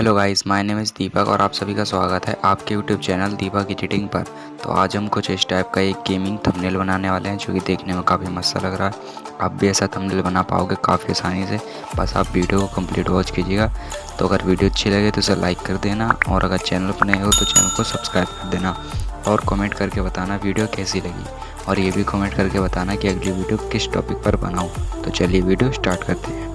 Hello guys, my name is Deepak और आप सभी का स्वागत है आपके यूट्यूब चैनल दीपक एडिटिंग पर। तो आज हम कुछ इस टाइप का एक गेमिंग थंबनेल बनाने वाले हैं जो कि देखने में काफ़ी मस्त लग रहा है। आप भी ऐसा थंबनेल बना पाओगे काफ़ी आसानी से, बस आप वीडियो को कंप्लीट वॉच कीजिएगा। तो अगर वीडियो अच्छी लगे तो इसे लाइक कर देना और अगर चैनल पर नए हो तो चैनल को सब्सक्राइब कर देना और कमेंट करके बताना वीडियो कैसी लगी, और ये भी कमेंट करके बताना कि अगली वीडियो किस टॉपिक पर बनाऊँ। तो चलिए वीडियो स्टार्ट करते हैं।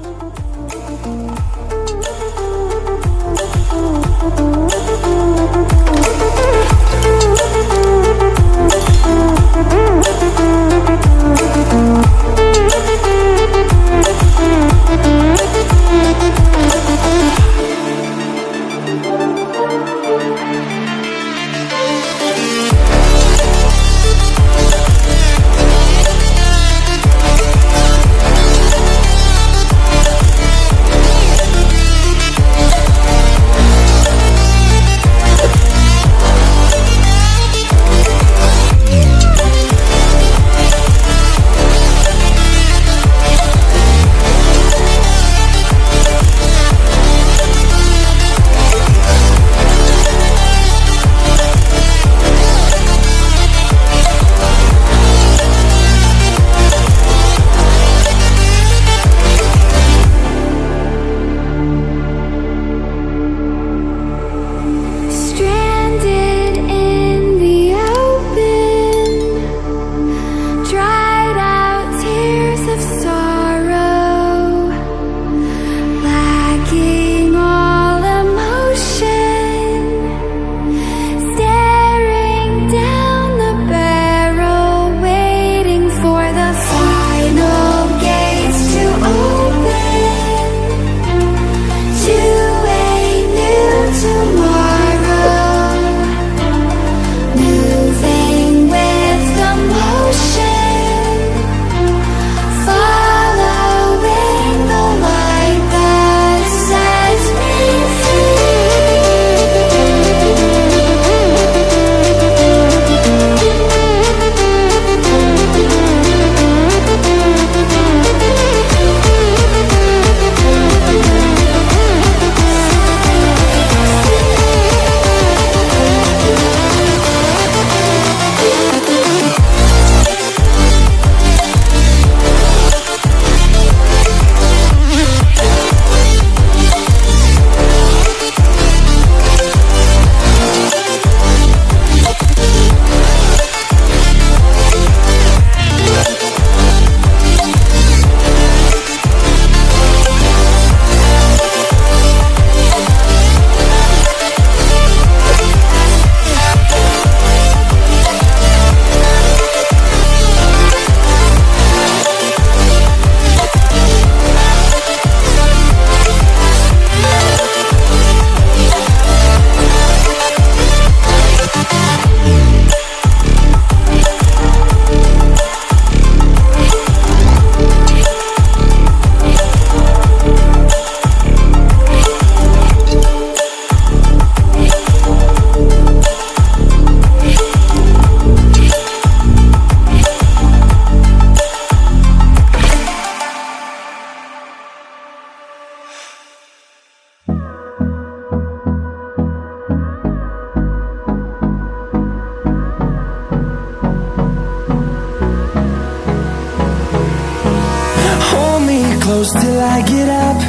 Close till I get up.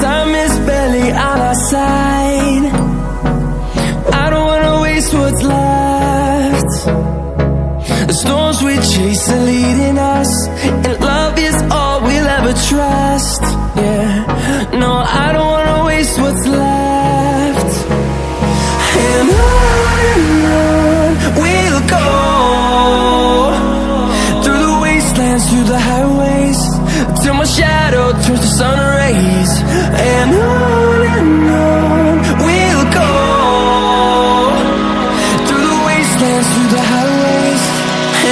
Time is barely on our side. I don't wanna waste what's left. The storms we chase are leading us, and love is all we'll ever trust. Yeah, no, I don't wanna waste what's left. And on we'll go, through the wastelands, through the highways, till my shadow turns to sun rays. And on we'll go, through the wastelands, through the highways.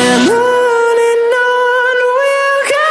And on we'll go.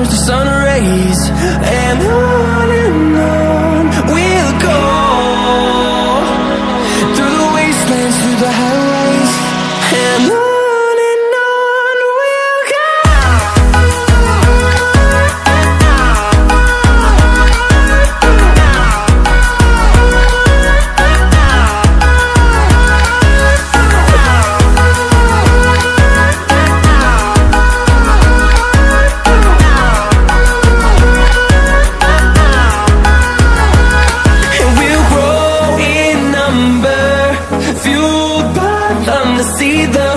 turns to sun rays, and on we'll go, through the wastelands, through the highways, and on we'll go. See the